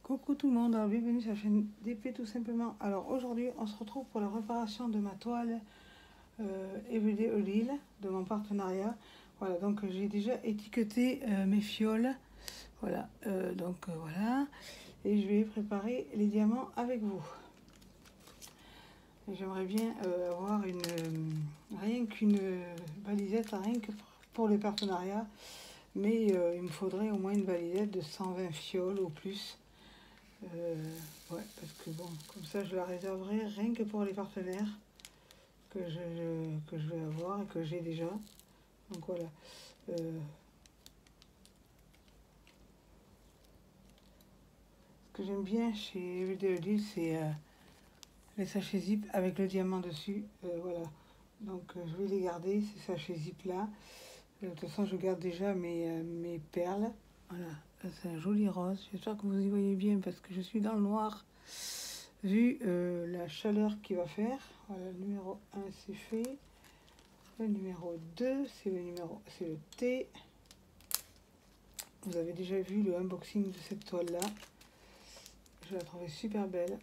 Coucou tout le monde, alors bienvenue sur la chaîne d'épée tout simplement. Alors aujourd'hui on se retrouve pour la préparation de ma toile Everyday Oil de mon partenariat. Voilà, donc j'ai déjà étiqueté mes fioles. Voilà, voilà. Et je vais préparer les diamants avec vous. J'aimerais bien avoir rien qu'une balisette, rien que pour les partenariats. Mais il me faudrait au moins une balisette de 120 fioles ou plus. Ouais, parce que bon, comme ça je la réserverai rien que pour les partenaires que je vais avoir et que j'ai déjà. Donc voilà. Ce que j'aime bien chez Everyday Oil, c'est les sachets zip avec le diamant dessus. Voilà. Donc je vais les garder, ces sachets zip là. De toute façon, je garde déjà mes perles. Voilà, c'est un joli rose. J'espère que vous y voyez bien parce que je suis dans le noir. Vu la chaleur qu'il va faire. Voilà, le numéro 1 c'est fait. Le numéro 2 c'est le T. Vous avez déjà vu le unboxing de cette toile là. Je la trouvais super belle.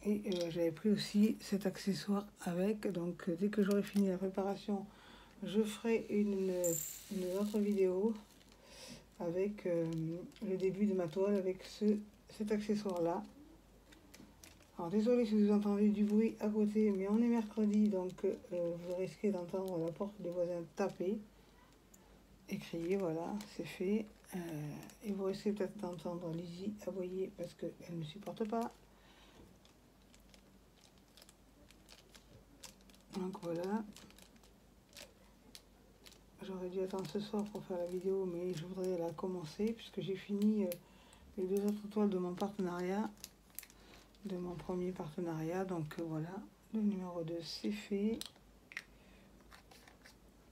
Et j'avais pris aussi cet accessoire avec. Donc dès que j'aurai fini la préparation, je ferai une autre vidéo avec le début de ma toile avec cet accessoire là. Alors désolé si vous entendez du bruit à côté, mais on est mercredi, donc vous risquez d'entendre la porte des voisins taper et crier. Voilà, c'est fait. Et vous risquez peut-être d'entendre Lizzie aboyer parce qu'elle ne supporte pas. Donc voilà. J'aurais dû attendre ce soir pour faire la vidéo, mais je voudrais la commencer puisque j'ai fini les deux autres toiles de mon partenariat, de mon premier partenariat. Donc voilà, le numéro 2 c'est fait.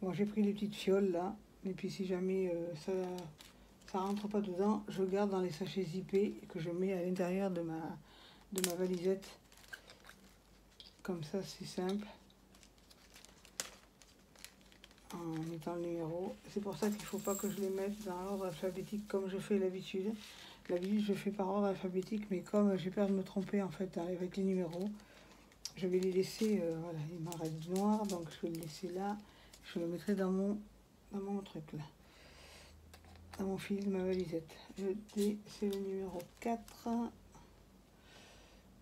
Bon, j'ai pris les petites fioles là, et puis si jamais ça rentre pas dedans, je garde dans les sachets zippés que je mets à l'intérieur de ma valisette. Comme ça c'est simple. En mettant le numéro. C'est pour ça qu'il ne faut pas que je les mette dans l'ordre alphabétique comme je fais l'habitude. L'habitude je fais par ordre alphabétique, mais comme j'ai peur de me tromper en fait avec les numéros, je vais les laisser, voilà, il m'en reste du noir, donc je vais le laisser là. Je le mettrai dans mon truc là, dans mon fil de ma valisette. Le D c'est le numéro 4.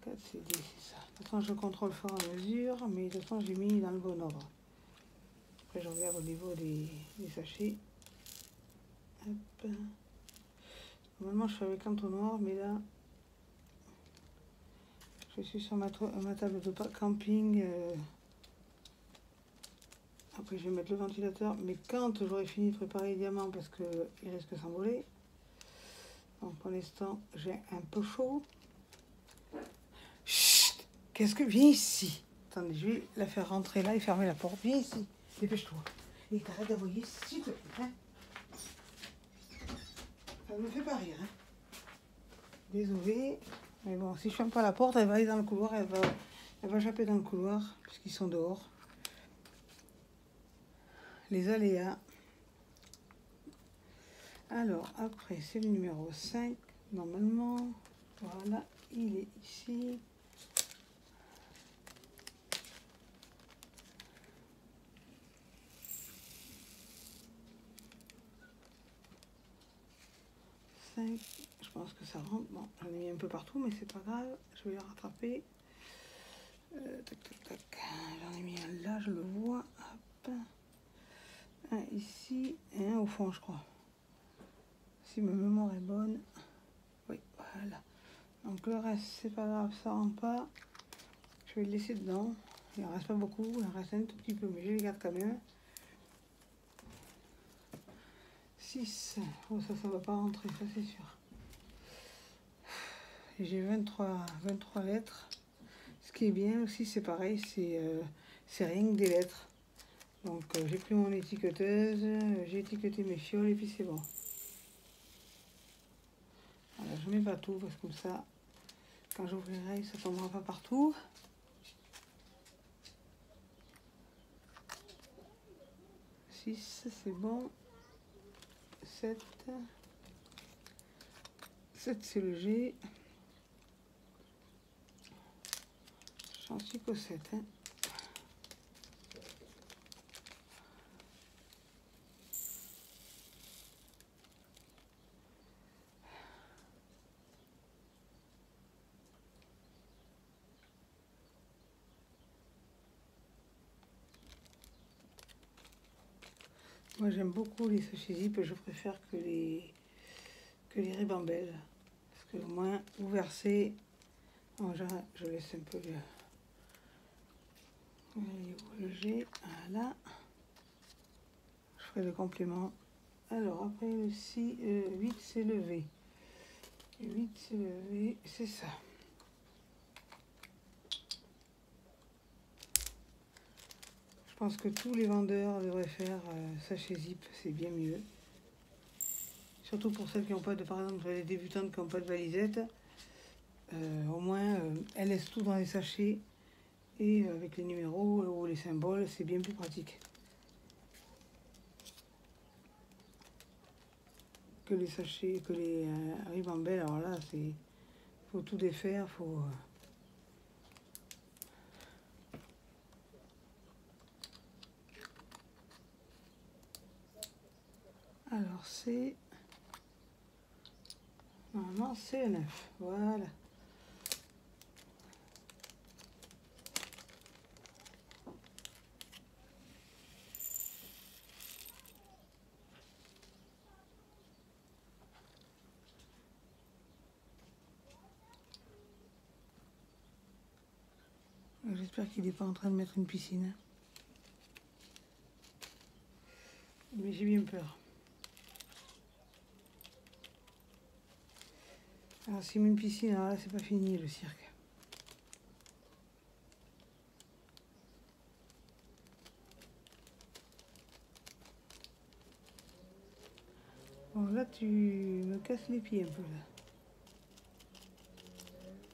4 c'est D, c'est ça. De toute façon je contrôle fort à mesure, mais de toute façon j'ai mis dans le bon ordre. Après je regarde au niveau des sachets. Hop. Normalement je fais avec entonnoir, mais là je suis sur ma table de camping. Après je vais mettre le ventilateur, mais quand j'aurai fini de préparer les diamants, parce qu'il risque de s'envoler. Donc pour l'instant j'ai un peu chaud. Chut, qu'est-ce que... Viens ici. Attendez, je vais la faire rentrer là et fermer la porte. Viens ici, dépêche-toi. Et t'arrêtes d'aboyer s'il te plaît. Hein, ça ne me fait pas rire. Hein. Désolée. Mais bon, si je ferme pas la porte, elle va aller dans le couloir, elle va japper dans le couloir, puisqu'ils sont dehors. Les aléas. Alors, après, c'est le numéro 5, normalement. Voilà, il est ici. Je pense que ça rentre. Bon, j'en ai mis un peu partout, mais c'est pas grave. Je vais le rattraper. Tac, tac, tac. J'en ai mis un là, je le vois. Hop. Un ici et un au fond, je crois. Si ma mémoire est bonne. Oui, voilà. Donc le reste, c'est pas grave, ça rentre pas. Je vais le laisser dedans. Il en reste pas beaucoup, il en reste un tout petit peu, mais je les garde quand même. 6. Oh, ça va pas rentrer, ça c'est sûr. J'ai 23 lettres. Ce qui est bien aussi, c'est pareil, c'est rien que des lettres. Donc j'ai pris mon étiqueteuse, j'ai étiqueté mes fioles et puis c'est bon. Voilà, je mets pas tout parce que comme ça, quand j'ouvrirai, ça tombera pas partout. C'est bon. 7, 7 c'est le G. J'en suis qu'au 7. Hein. Moi j'aime beaucoup les sachets zip, je préfère que les ribambelles. Parce que au moins vous versez. Bon, je laisse un peu le G. Voilà. Je ferai le complément. Alors après le 8 c'est le V. 8 c'est le V, c'est ça. Je pense que tous les vendeurs devraient faire sachet zip, c'est bien mieux. Surtout pour celles qui n'ont pas de, par exemple, les débutantes qui n'ont pas de valisette. Au moins, elles laissent tout dans les sachets. Et avec les numéros ou les symboles, c'est bien plus pratique. Que les sachets, que les ribambelles, alors là, c'est... faut tout défaire, faut... Alors c'est... Normalement c'est 9, voilà. J'espère qu'il n'est pas en train de mettre une piscine. Mais j'ai bien peur. Alors s'il met une piscine, alors là c'est pas fini le cirque. Bon là tu me casses les pieds un peu là.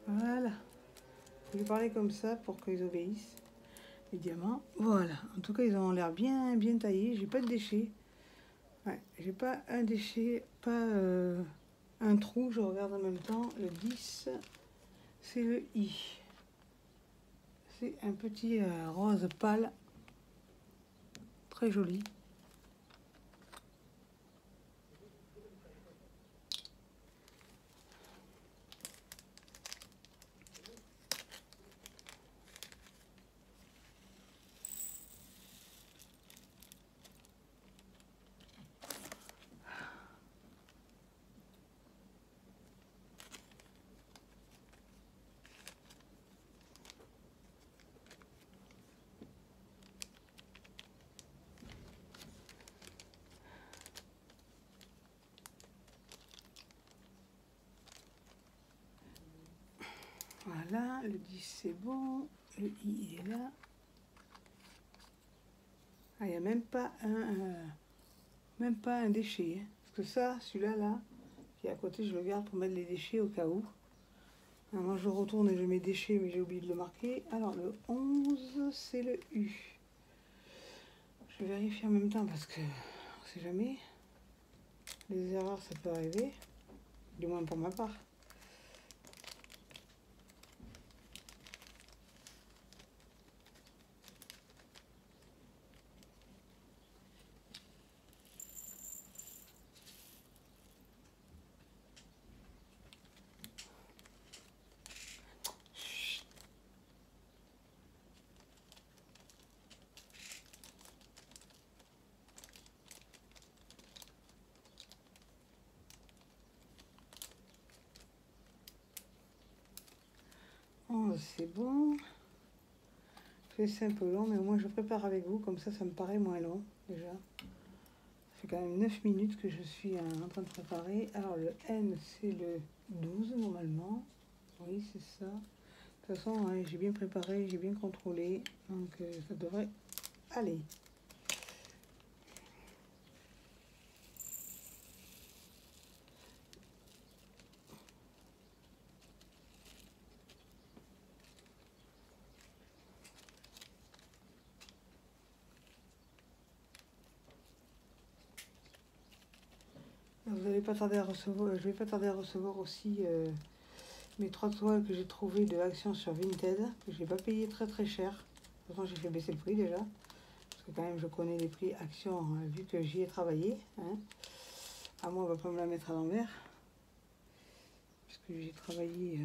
Voilà. Je vais parler comme ça pour qu'ils obéissent. Les diamants. Voilà. En tout cas ils ont l'air bien taillés. J'ai pas de déchets. Ouais, j'ai pas un déchet, pas un trou. Je regarde en même temps. Le 10, c'est le I. C'est un petit rose pâle. Très joli. Voilà, le 10 c'est bon, le I il est là. Ah, il n'y a même pas un déchet. Hein. Parce que ça, celui-là, là, qui est à côté, je le garde pour mettre les déchets au cas où. Alors, moi, je retourne et je mets déchets, mais j'ai oublié de le marquer. Alors, le 11, c'est le U. Je vérifie en même temps parce que on sait jamais. Les erreurs, ça peut arriver. Du moins pour ma part. C'est bon. C'est un peu long, mais au moins je prépare avec vous, comme ça me paraît moins long déjà. Ça fait quand même 9 minutes que je suis en train de préparer. Alors le N c'est le 12 normalement. Oui c'est ça. De toute façon hein, j'ai bien préparé, j'ai bien contrôlé, donc ça devrait aller. Vous n'allez pas tarder à recevoir, je vais pas tarder à recevoir aussi mes 3 toiles que j'ai trouvées de Action sur Vinted, que je n'ai pas payé très cher. De toute façon, j'ai fait baisser le prix déjà, parce que quand même je connais les prix Action, hein, vu que j'y ai travaillé. Hein. À moi, on va pas me la mettre à l'envers, puisque j'ai travaillé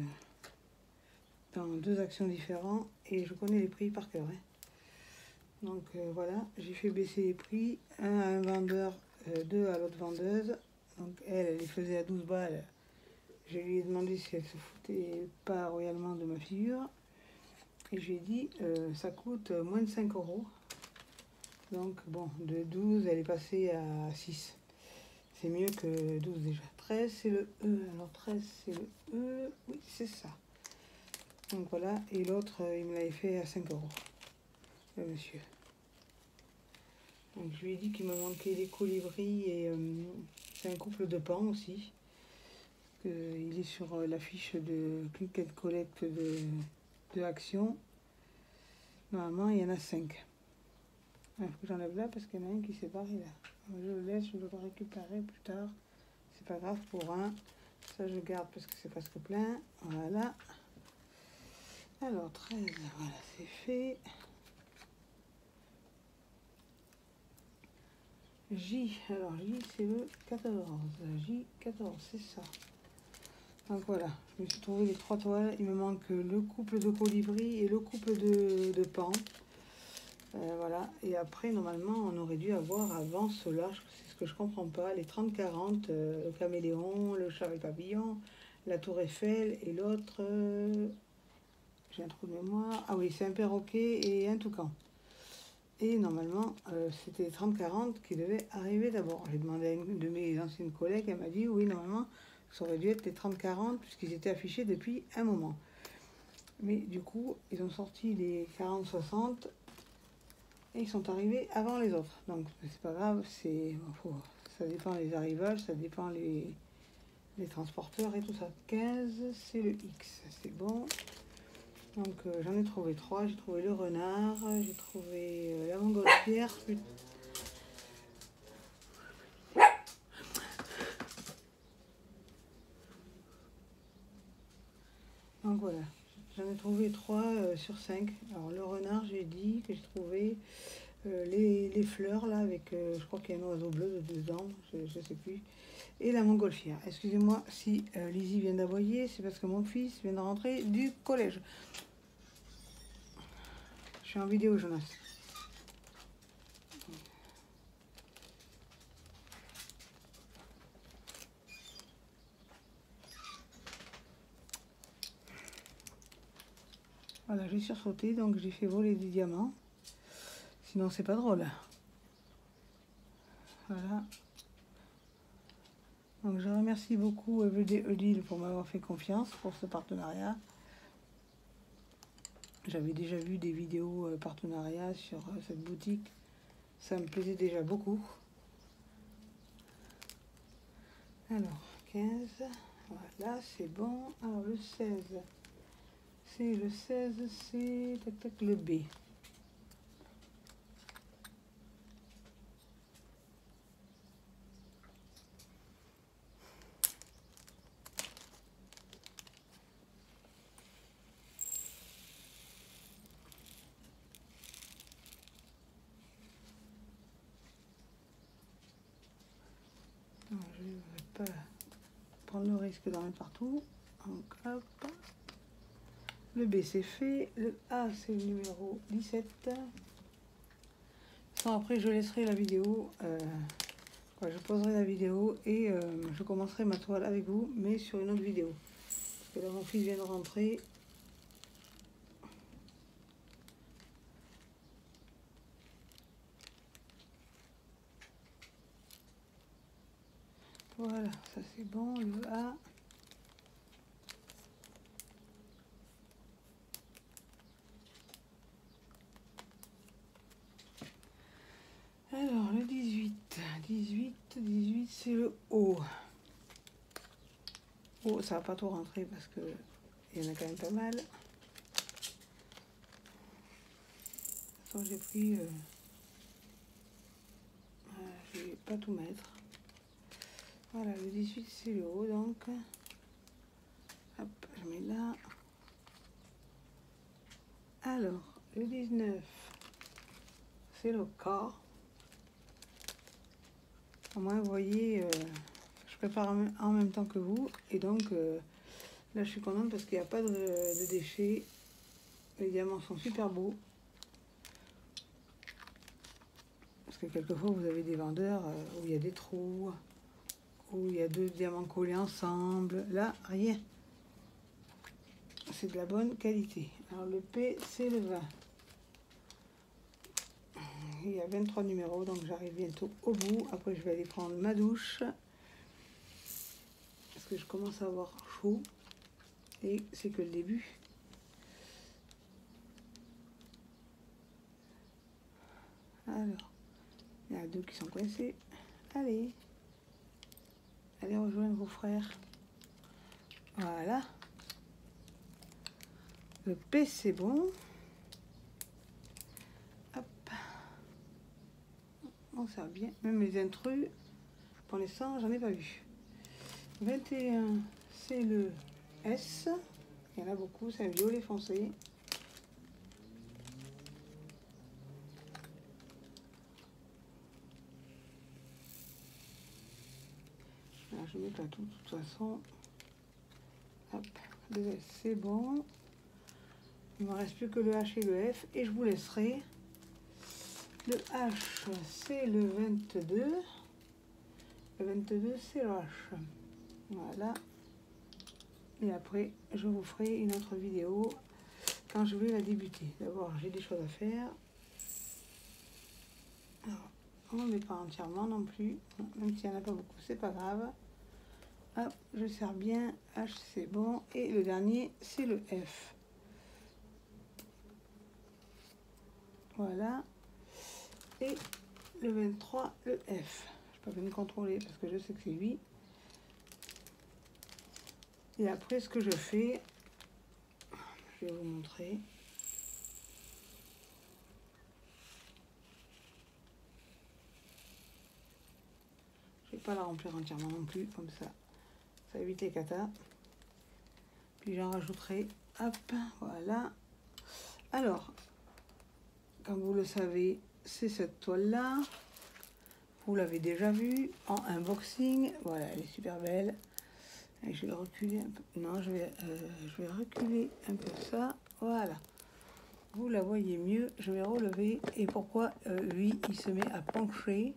dans 2 actions différentes et je connais les prix par cœur. Hein. Donc voilà, j'ai fait baisser les prix, un à un vendeur, 2 à l'autre vendeuse. Donc elle les faisait à 12 balles. Je lui ai demandé si elle se foutait pas royalement de ma figure. Et je lui ai dit, ça coûte moins de 5 euros. Donc bon, de 12, elle est passée à 6. C'est mieux que 12 déjà. 13, c'est le E. Alors 13, c'est le E. Oui, c'est ça. Donc voilà. Et l'autre, il me l'avait fait à 5 euros. Le monsieur. Donc je lui ai dit qu'il me manquait des colibris et c'est un couple de pans aussi. Il est sur la fiche de click and collect de Action. Normalement, il y en a 5. Il faut que j'enlève là parce qu'il y en a un qui s'est barré là. Je le laisse, je vais le récupérer plus tard. C'est pas grave pour un. Ça, je garde parce que c'est presque plein. Voilà. Alors, 13, voilà, c'est fait. J, alors J, c'est le 14. J14, c'est ça. Donc voilà, je me suis trouvé les 3 toiles. Il me manque le couple de colibri et le couple de pans. Voilà, et après, normalement, on aurait dû avoir avant cela, c'est ce que je comprends pas, les 30-40, le caméléon, le chat et papillon, la tour Eiffel et l'autre, j'ai un trou de mémoire, ah oui, c'est un perroquet et un toucan. Et normalement, c'était les 30-40 qui devaient arriver d'abord. J'ai demandé à une de mes anciennes collègues, elle m'a dit, oui, normalement, ça aurait dû être les 30-40 puisqu'ils étaient affichés depuis un moment. Mais du coup, ils ont sorti les 40-60. Et ils sont arrivés avant les autres. Donc, c'est pas grave, ça dépend des arrivages, ça dépend les transporteurs et tout ça. 15, c'est le X, c'est bon. Donc, j'en ai trouvé 3. J'ai trouvé le renard, j'ai trouvé la montgolfière. Donc, voilà. J'en ai trouvé 3 sur 5. Alors, le renard, j'ai dit que j'ai trouvé les fleurs, là, avec, je crois qu'il y a un oiseau bleu dedans, je ne sais plus. Et la montgolfière. Excusez-moi si Lizzie vient d'aboyer, c'est parce que mon fils vient de rentrer du collège. Je suis en vidéo, Jonas. Voilà, j'ai sursauté, donc j'ai fait voler des diamants. Sinon, c'est pas drôle. Voilà. Donc, je remercie beaucoup Everyday Odile pour m'avoir fait confiance pour ce partenariat. J'avais déjà vu des vidéos partenariat sur cette boutique. Ça me plaisait déjà beaucoup. Alors, 15. Voilà, c'est bon. Alors, le 16. C'est le 16, c'est tac, tac, le B. Non, je ne vais pas prendre le risque d'en mettre partout. Donc, hop. Le B, c'est fait. Le A, c'est le numéro 17. Sans, après, je laisserai la vidéo. Je poserai la vidéo et je commencerai ma toile avec vous, mais sur une autre vidéo. Parce que là, mon fils vient de rentrer. Voilà, ça c'est bon. Le A. Alors, le 18. 18, c'est le O. O, ça va pas tout rentrer parce que il y en a quand même pas mal. De toute façon, j'ai pris... je vais pas tout mettre. Voilà, le 18 c'est le haut, donc hop, je mets là. Alors, le 19 c'est le corps. Au moins, vous voyez, je prépare en même temps que vous. Et donc, là, je suis contente parce qu'il n'y a pas de déchets. Les diamants sont super beaux. Parce que quelquefois, vous avez des vendeurs où il y a des trous, où il y a 2 diamants collés ensemble. Là, rien. C'est de la bonne qualité. Alors, le P, c'est le 20. Il y a 23 numéros, donc j'arrive bientôt au bout. Après, je vais aller prendre ma douche. Parce que je commence à avoir chaud. Et c'est que le début. Alors, il y en a 2 qui sont coincés. Allez. Allez rejoindre vos frères. Voilà. Le P, c'est bon. Hop. Bon, ça va bien. Même les intrus, pour l'instant, j'en ai pas vu. 21, c'est le S. Il y en a beaucoup, c'est un violet foncé. Alors, je mets pas tout, de toute façon. Hop, le S, c'est bon. Il ne me reste plus que le H et le F. Et je vous laisserai. Le H, c'est le 22. Le 22, c'est le H. Voilà. Et après, je vous ferai une autre vidéo quand je vais la débuter. D'abord, j'ai des choses à faire. Alors, on ne met pas entièrement non plus. Même s'il n'y en a pas beaucoup, c'est pas grave. Hop, je serre bien. H, c'est bon. Et le dernier, c'est le F. Voilà. Et le 23, le F. Je ne peux pas me contrôler parce que je sais que c'est lui. Et après, ce que je fais, je vais vous montrer. Je ne vais pas la remplir entièrement non plus, comme ça. Ça évite les catas. Puis j'en rajouterai. Hop, voilà. Alors, comme vous le savez, c'est cette toile-là. Vous l'avez déjà vue en unboxing. Voilà, elle est super belle. Et je vais reculer un peu. Non, je vais reculer un peu ça. Voilà. Vous la voyez mieux. Je vais relever. Et pourquoi lui, il se met à pencher.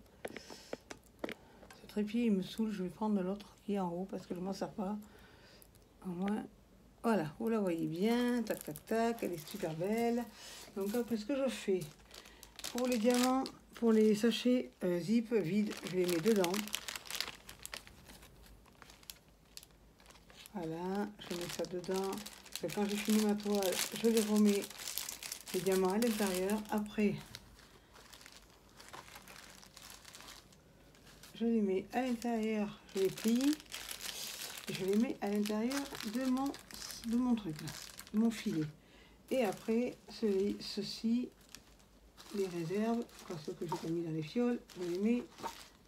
Ce trépied, il me saoule. Je vais prendre l'autre qui est en haut parce que je ne m'en sers pas. Au moins, voilà. Vous la voyez bien. Tac, tac, tac. Elle est super belle. Donc, après, ce que je fais pour les diamants, pour les sachets zip vides, je les mets dedans. Voilà, je mets ça dedans. Et quand j'ai fini ma toile, je les remets les diamants à l'intérieur. Après, je les mets à l'intérieur, je les plie et je les mets à l'intérieur de mon truc là, de mon filet. Et après, ceci, les réserves, ceux que j'ai pas mis dans les fioles, je les mets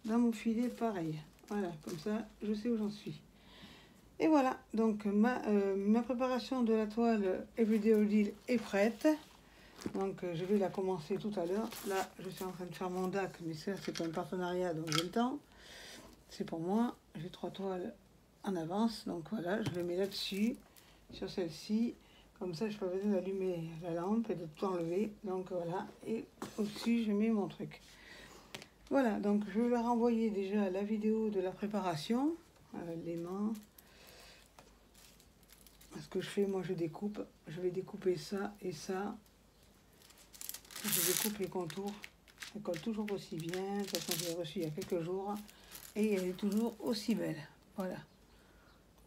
dans mon filet pareil. Voilà, comme ça, je sais où j'en suis. Et voilà, donc ma préparation de la toile Everyday Ordeal est prête. Donc je vais la commencer tout à l'heure. Là, je suis en train de faire mon DAC, mais ça, c'est pas un partenariat, donc j'ai le temps. C'est pour moi. J'ai 3 toiles en avance. Donc voilà, je les mets là-dessus, sur celle-ci. Comme ça, je peux pas besoin d'allumer la lampe et de tout enlever. Donc voilà, et au-dessus, je mets mon truc. Voilà, donc je vais leur envoyer déjà la vidéo de la préparation, l'aimant. Ce que je fais, moi je découpe, je vais découper ça et ça. Je découpe les contours, elle colle toujours aussi bien. De toute façon, je l'ai reçue il y a quelques jours et elle est toujours aussi belle. Voilà,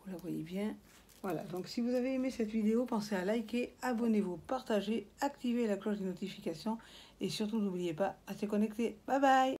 vous la voyez bien. Voilà, donc si vous avez aimé cette vidéo, pensez à liker, abonnez-vous, partagez, activez la cloche de notification et surtout n'oubliez pas à se connecter. Bye bye!